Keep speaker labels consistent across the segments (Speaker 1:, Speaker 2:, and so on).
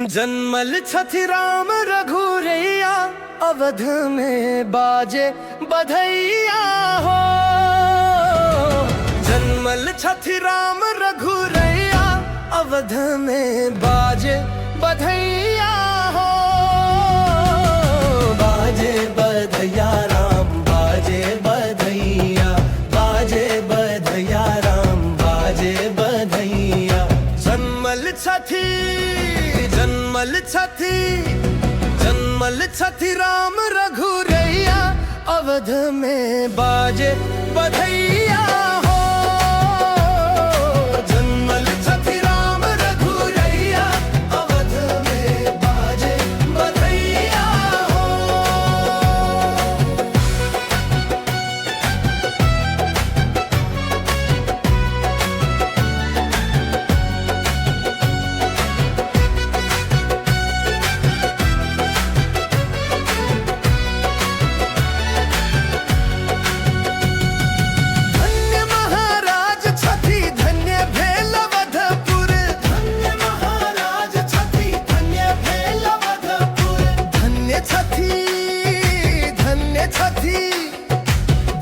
Speaker 1: जन्मल छथि राम रघुरैया, अवध में बाजे बधैया हो। जन्मल छथि राम रघुरैया, अवध में बाजे बधैया हो। बाजे बधैया राम बाजे बधैया, बाजे बधैया राम बाजे बधैया। जन्मल छथि जन्मल छथि राम रघुरैया, अवध में बाजे बधैया हो। जन्मल छथि राम रघुरैया, अवध में बाजे बधैया हो।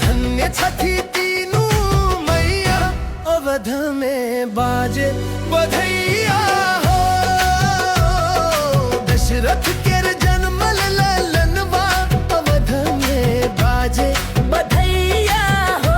Speaker 1: धन्य छथि तीनू मैया, अवध में बाजे बधैया हो। दशरथ के जन्मल ललनवा, अवध में बाजे बधैया हो।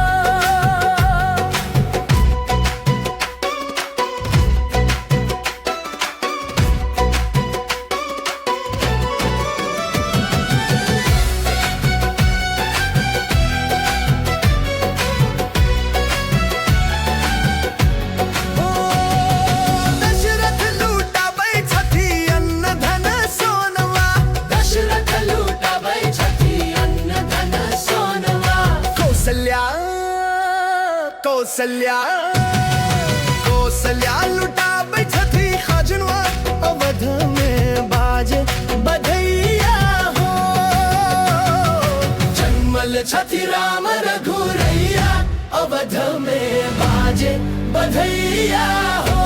Speaker 1: कौशल्या लुटाबै छथि खजनवा, अवध में बाजे बधैया हो। जन्मल छथि राम रघुरैया, अवध में बाजे बधैया हो।